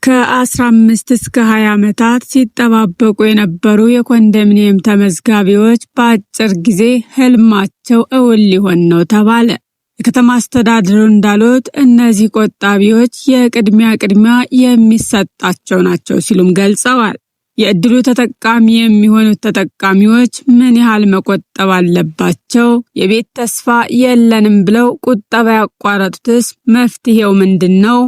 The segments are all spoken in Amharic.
ከ15 እስከ 20 ዓመታት ሲጠባበቁ የነበሩ የኮንዶሚኒየም ተመዝጋቢዎች በአጭር ጊዜ ህልማቸው እውን ሊሆን ነው ተባለ። የከተማ አስተዳደሩ እንዳሉት እነዚህ ቆጣቢዎች የቅድሚያ የሚሰጣቸው ናቸው ሲሉም ገልጸዋል። የእድሉ ተጠቃሚ የሚሆኑት ተጠቃሚዎች ምን ያህል መቆጠብ አለባቸው? የቤት ተስፋ የለንም ብለው ቁጠባ ያቋረጡትስ መፍትሄው ምንድነው?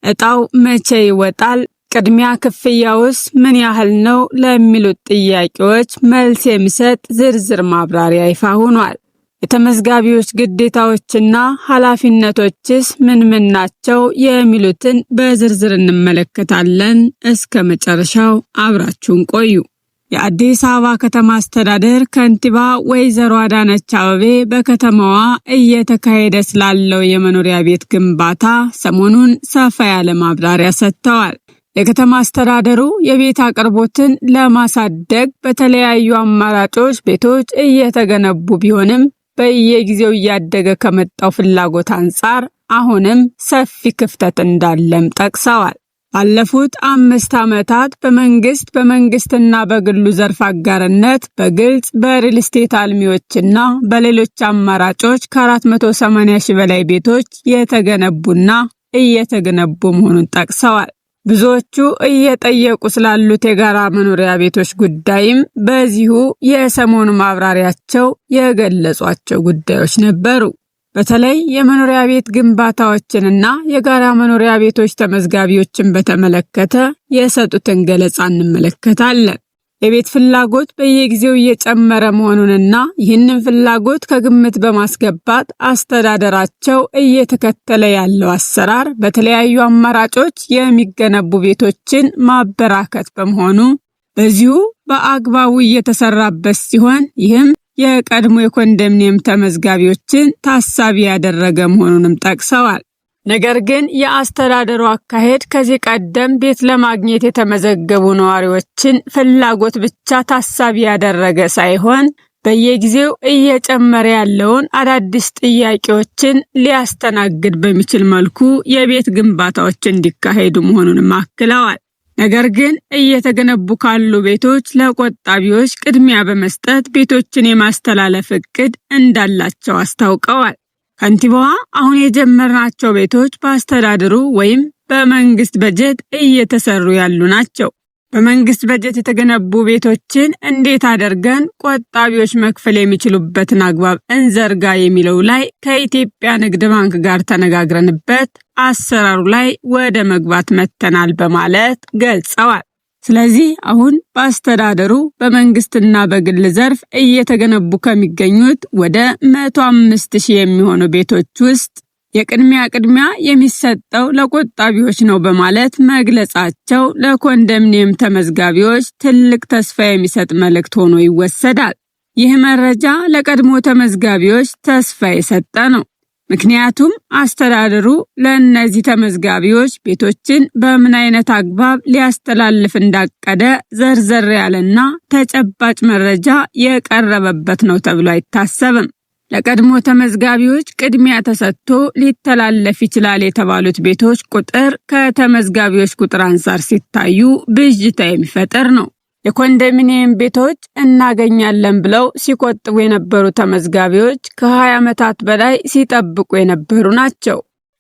እጣው መቼ ይወጣል? ቅድሚያ ክፍያውስ ምን ያህል ነው? ለሚሉት ጥያቄዎች መልስ የሚሰጥ ዝርዝር ማብራሪያ ይፋ ሆኗል። የተመዝጋቢዎች ግዴታዎችና ኃላፊነቶችስ ምን ናቸው? የሚሉትን በዝርዝር እንመለከታለን። እስከ መጨረሻው አብራችሁን ቆዩ። የአዲስ አበባ ከተማ አስተዳደር ከንቲባ ወይዘሮ አዳነች አቤቤ በከተማዋ እየተካሄደ ስላለው የመኖሪያ ቤት ግንባታ ሰሞኑን ሰፋ ያለ ማብራሪያ ሰጥተዋል። የከተማ አስተዳደሩ የቤት አቅርቦትን ለማሳደግ በተለያዩ አማራጮች ቤቶች እየተገነቡ ቢሆንም በየጊዜው እያደገ ከመጣው ፍላጎት አንጻር አሁንም ሰፊ ክፍተት እንዳለም ጠቅሰዋል። ባለፉት 5 ዓመታት በመንግስትና በግሉ ዘርፍ አጋርነት በግልጽ በሪል ስቴት አልሚዎችና በሌሎች አማራጮች ከ480 ሺህ በላይ ቤቶች የተገነቡና እየተገነቡ መሆኑን ጠቅሰዋል። ብዙዎቹ እየጠየቁ ስላሉት የጋራ መኖሪያ ቤቶች ጉዳይም በዚሁ የሰሞኑ ማብራሪያቸው የገለጿቸው ጉዳዮች ነበሩ። በተለይ የመኖሪያ ቤት ግንባታዎችንና የጋራ መኖሪያ ቤቶች ተመዝጋቢዎችን በተመለከተ የሰጡትን ገለጻ እንመለከታለን። የቤት ፍላጎት በየጊዜው እየጨመረ መሆኑንና ይህንን ፍላጎት ከግምት በማስገባት አስተዳደራቸው እየተከተለ ያለው አሰራር በተለያዩ አማራጮች የሚገነቡ ቤቶችን ማበራከት በመሆኑ በዚሁ በአግባቡ እየተሰራበት ሲሆን ይህም የቀድሞ የኮንዶሚኒየም ተመዝጋቢዎችን ታሳቢ ያደረገ መሆኑንም ጠቅሰዋል። ነገር ግን የአስተዳደሩ አካሄድ ከዚህ ቀደም ቤት ለማግኘት የተመዘገቡ ነዋሪዎችን ፍላጎት ብቻ ታሳቢ ያደረገ ሳይሆን በየጊዜው እየጨመረ ያለውን አዳዲስ ጥያቄዎችን ሊያስተናግድ በሚችል መልኩ የቤት ግንባታዎች እንዲካሄዱ መሆኑንም አክለዋል። ነገር ግን እየተገነቡ ካሉ ቤቶች ለቆጣቢዎች ቅድሚያ በመስጠት ቤቶችን የማስተላለፍ እቅድ እንዳላቸው አስታውቀዋል። ከንቲባዋ አሁን የጀመርናቸው ቤቶች በአስተዳደሩ ወይም በመንግስት በጀት እየተሰሩ ያሉ ናቸው። በመንግስት በጀት የተገነቡ ቤቶችን እንዴት አድርገን ቆጣቢዎች መክፈል የሚችሉበትን አግባብ እንዘርጋ የሚለው ላይ ከኢትዮጵያ ንግድ ባንክ ጋር ተነጋግረንበት አሰራሩ ላይ ወደ መግባት መተናል በማለት ገልጸዋል። ስለዚህ አሁን በአስተዳደሩ በመንግስትና በግል ዘርፍ እየተገነቡ ከሚገኙት ወደ 105,000 የሚሆኑ ቤቶች ውስጥ የቅድሚያ የሚሰጠው ለቆጣቢዎች ነው በማለት መግለጻቸው ለኮንዶሚኒየም ተመዝጋቢዎች ትልቅ ተስፋ የሚሰጥ መልእክት ሆኖ ይወሰዳል። ይህ መረጃ ለቀድሞ ተመዝጋቢዎች ተስፋ የሰጠ ነው። ምክንያቱም አስተዳደሩ ለእነዚህ ተመዝጋቢዎች ቤቶችን በምን አይነት አግባብ ሊያስተላልፍ እንዳቀደ ዘርዘር ያለና ተጨባጭ መረጃ የቀረበበት ነው ተብሎ አይታሰብም። ለቀድሞ ተመዝጋቢዎች ቅድሚያ ተሰጥቶ ሊተላለፍ ይችላል የተባሉት ቤቶች ቁጥር ከተመዝጋቢዎች ቁጥር አንፃር ሲታዩ ብዥታ የሚፈጠር ነው። የኮንዶሚኒየም ቤቶች እናገኛለን ብለው ሲቆጥቡ የነበሩ ተመዝጋቢዎች ከ20 ዓመታት በላይ ሲጠብቁ የነበሩ ናቸው።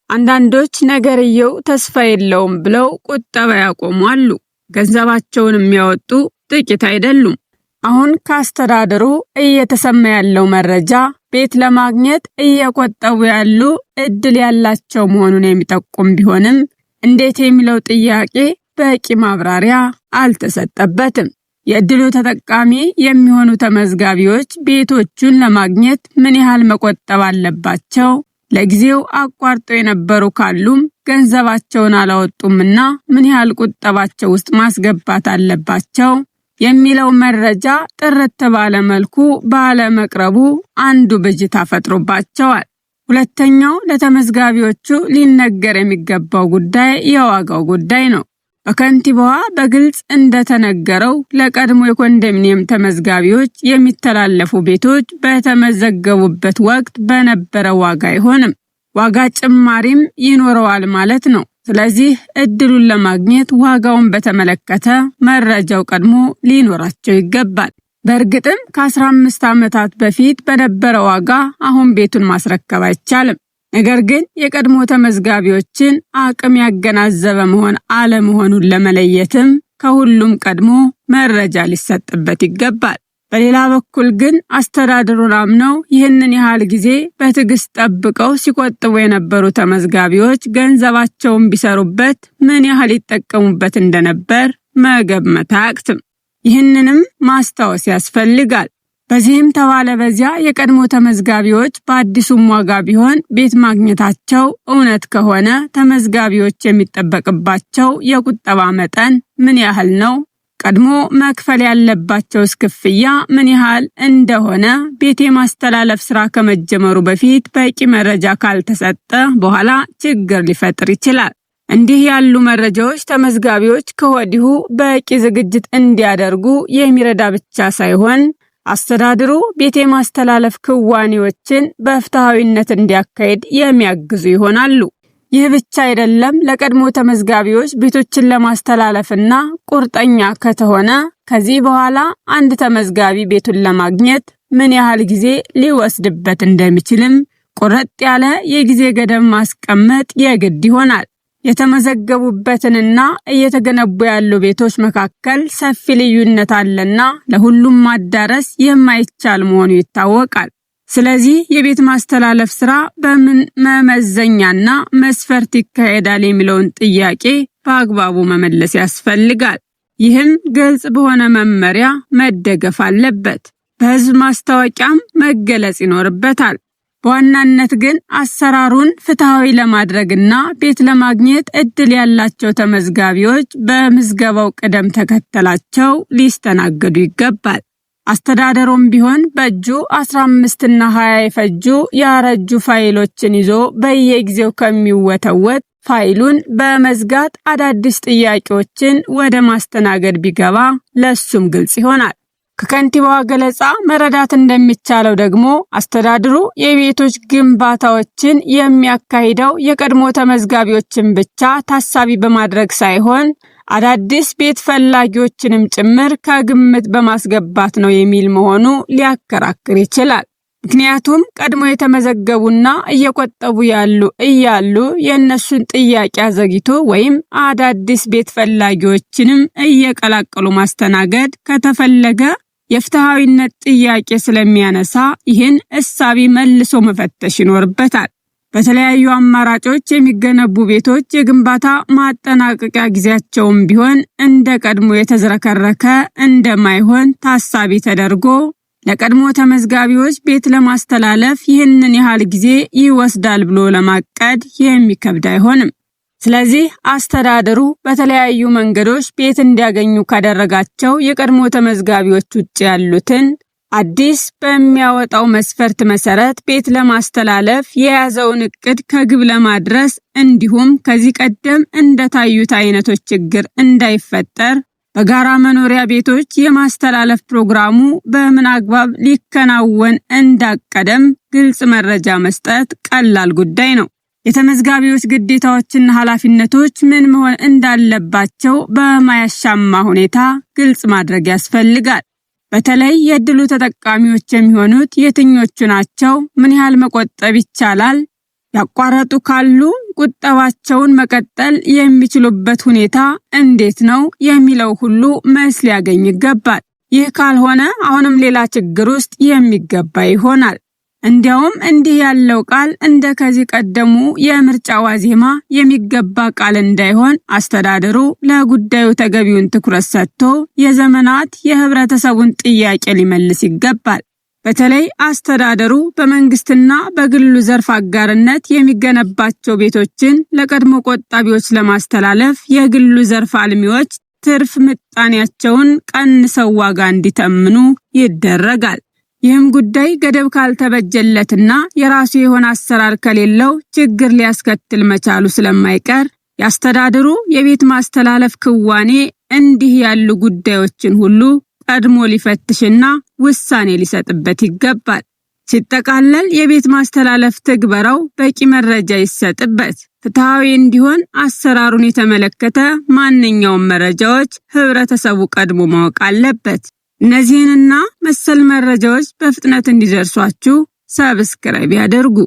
አንዳንዶች ነገርየው ተስፋ የለውም ብለው ቁጠባ ያቆማሉ። ገንዘባቸውን የሚያወጡ ጥቂት አይደሉም። አሁን ከአስተዳደሩ እየተሰማ ያለው መረጃ ቤት ለማግኘት እየቆጠቡ ያሉ እድል ያላቸው መሆኑን የሚጠቁም ቢሆንም እንዴት የሚለው ጥያቄ በቂ ማብራሪያ አልተሰጠበትም። የእድሉ ተጠቃሚ የሚሆኑ ተመዝጋቢዎች ቤቶቹን ለማግኘት ምን ያህል መቆጠብ አለባቸው? ለጊዜው አቋርጠው የነበሩ ካሉም ገንዘባቸውን አላወጡምና ምን ያህል ቁጠባቸው ውስጥ ማስገባት አለባቸው? የሚለው መረጃ ጥርት ባለ መልኩ ባለመቅረቡ አንዱ ብዥታ ፈጥሮባቸዋል። ሁለተኛው ለተመዝጋቢዎቹ ሊነገር የሚገባው ጉዳይ የዋጋው ጉዳይ ነው። በከንቲባዋ በግልጽ እንደተነገረው ለቀድሞ የኮንዶሚኒየም ተመዝጋቢዎች የሚተላለፉ ቤቶች በተመዘገቡበት ወቅት በነበረው ዋጋ አይሆንም። ዋጋ ጭማሪም ይኖረዋል ማለት ነው። ስለዚህ እድሉን ለማግኘት ዋጋውን በተመለከተ መረጃው ቀድሞ ሊኖራቸው ይገባል። በእርግጥም ከ15 ዓመታት በፊት በነበረ ዋጋ አሁን ቤቱን ማስረከብ አይቻልም። ነገር ግን የቀድሞ ተመዝጋቢዎችን አቅም ያገናዘበ መሆን አለመሆኑን ለመለየትም ከሁሉም ቀድሞ መረጃ ሊሰጥበት ይገባል። በሌላ በኩል ግን አስተዳደሩን አምነው ይህንን ያህል ጊዜ በትዕግስት ጠብቀው ሲቆጥቡ የነበሩ ተመዝጋቢዎች ገንዘባቸውን ቢሰሩበት ምን ያህል ይጠቀሙበት እንደነበር መገመት አያቅትም። ይህንንም ማስታወስ ያስፈልጋል። በዚህም ተባለ በዚያ የቀድሞ ተመዝጋቢዎች በአዲሱም ዋጋ ቢሆን ቤት ማግኘታቸው እውነት ከሆነ ተመዝጋቢዎች የሚጠበቅባቸው የቁጠባ መጠን ምን ያህል ነው? ቀድሞ መክፈል ያለባቸው ክፍያ ምን ያህል እንደሆነ ቤት የማስተላለፍ ስራ ከመጀመሩ በፊት በቂ መረጃ ካልተሰጠ በኋላ ችግር ሊፈጥር ይችላል። እንዲህ ያሉ መረጃዎች ተመዝጋቢዎች ከወዲሁ በቂ ዝግጅት እንዲያደርጉ የሚረዳ ብቻ ሳይሆን አስተዳደሩ ቤት የማስተላለፍ ክዋኔዎችን በፍትሃዊነት እንዲያካሄድ የሚያግዙ ይሆናሉ። ይህ ብቻ አይደለም። ለቀድሞ ተመዝጋቢዎች ቤቶችን ለማስተላለፍና ቁርጠኛ ከተሆነ ከዚህ በኋላ አንድ ተመዝጋቢ ቤቱን ለማግኘት ምን ያህል ጊዜ ሊወስድበት እንደሚችልም ቁርጥ ያለ የጊዜ ገደብ ማስቀመጥ የግድ ይሆናል። የተመዘገቡበትንና እየተገነቡ ያሉ ቤቶች መካከል ሰፊ ልዩነት አለና ለሁሉም ማዳረስ የማይቻል መሆኑ ይታወቃል። ስለዚህ የቤት ማስተላለፍ ስራ በምን መመዘኛና መስፈርት ይካሄዳል የሚለውን ጥያቄ በአግባቡ መመለስ ያስፈልጋል። ይህም ግልጽ በሆነ መመሪያ መደገፍ አለበት። በሕዝብ ማስታወቂያም መገለጽ ይኖርበታል። በዋናነት ግን አሰራሩን ፍትሃዊ ለማድረግና ቤት ለማግኘት እድል ያላቸው ተመዝጋቢዎች በምዝገባው ቅደም ተከተላቸው ሊስተናገዱ ይገባል። አስተዳደሩም ቢሆን በእጁ 15 እና 20 የፈጁ ያረጁ ፋይሎችን ይዞ በየጊዜው ከሚወተወት ፋይሉን በመዝጋት አዳዲስ ጥያቄዎችን ወደ ማስተናገድ ቢገባ ለሱም ግልጽ ይሆናል። ከከንቲባዋ ገለጻ መረዳት እንደሚቻለው ደግሞ አስተዳደሩ የቤቶች ግንባታዎችን የሚያካሂደው የቀድሞ ተመዝጋቢዎችን ብቻ ታሳቢ በማድረግ ሳይሆን አዳዲስ ቤት ፈላጊዎችንም ጭምር ከግምት በማስገባት ነው የሚል መሆኑ ሊያከራክር ይችላል። ምክንያቱም ቀድሞ የተመዘገቡና እየቆጠቡ ያሉ የእነሱን ጥያቄ አዘግይቶ ወይም አዳዲስ ቤት ፈላጊዎችንም እየቀላቀሉ ማስተናገድ ከተፈለገ የፍትሃዊነት ጥያቄ ስለሚያነሳ ይህን እሳቢ መልሶ መፈተሽ ይኖርበታል። በተለያዩ አማራጮች የሚገነቡ ቤቶች የግንባታ ማጠናቀቂያ ጊዜያቸውም ቢሆን እንደ ቀድሞ የተዝረከረከ እንደማይሆን ታሳቢ ተደርጎ ለቀድሞ ተመዝጋቢዎች ቤት ለማስተላለፍ ይህንን ያህል ጊዜ ይወስዳል ብሎ ለማቀድ የሚከብድ አይሆንም። ስለዚህ አስተዳደሩ በተለያዩ መንገዶች ቤት እንዲያገኙ ካደረጋቸው የቀድሞ ተመዝጋቢዎች ውጭ ያሉትን አዲስ በሚያወጣው መስፈርት መሰረት ቤት ለማስተላለፍ የያዘውን እቅድ ከግብ ለማድረስ እንዲሁም ከዚህ ቀደም እንደታዩት አይነቶች ችግር እንዳይፈጠር በጋራ መኖሪያ ቤቶች የማስተላለፍ ፕሮግራሙ በምን አግባብ ሊከናወን እንዳቀደም ግልጽ መረጃ መስጠት ቀላል ጉዳይ ነው። የተመዝጋቢዎች ግዴታዎችና ኃላፊነቶች ምን መሆን እንዳለባቸው በማያሻማ ሁኔታ ግልጽ ማድረግ ያስፈልጋል። በተለይ የዕድሉ ተጠቃሚዎች የሚሆኑት የትኞቹ ናቸው? ምን ያህል መቆጠብ ይቻላል? ያቋረጡ ካሉ ቁጠባቸውን መቀጠል የሚችሉበት ሁኔታ እንዴት ነው? የሚለው ሁሉ መልስ ሊያገኝ ይገባል። ይህ ካልሆነ አሁንም ሌላ ችግር ውስጥ የሚገባ ይሆናል። እንዲያውም እንዲህ ያለው ቃል እንደ ከዚህ ቀደሙ የምርጫ ዋዜማ የሚገባ ቃል እንዳይሆን አስተዳደሩ ለጉዳዩ ተገቢውን ትኩረት ሰጥቶ የዘመናት የህብረተሰቡን ጥያቄ ሊመልስ ይገባል። በተለይ አስተዳደሩ በመንግስትና በግሉ ዘርፍ አጋርነት የሚገነባቸው ቤቶችን ለቀድሞ ቆጣቢዎች ለማስተላለፍ የግሉ ዘርፍ አልሚዎች ትርፍ ምጣኔያቸውን ቀንሰው ዋጋ እንዲተምኑ ይደረጋል። ይህም ጉዳይ ገደብ ካልተበጀለትና የራሱ የሆነ አሰራር ከሌለው ችግር ሊያስከትል መቻሉ ስለማይቀር ያስተዳደሩ የቤት ማስተላለፍ ክዋኔ እንዲህ ያሉ ጉዳዮችን ሁሉ ቀድሞ ሊፈትሽና ውሳኔ ሊሰጥበት ይገባል። ሲጠቃለል የቤት ማስተላለፍ ትግበራው በቂ መረጃ ይሰጥበት፣ ፍትሃዊ እንዲሆን አሰራሩን የተመለከተ ማንኛውም መረጃዎች ህብረተሰቡ ቀድሞ ማወቅ አለበት። እነዚህንና መሰል መረጃዎች በፍጥነት እንዲደርሷችሁ ሰብስክራይብ ያድርጉ።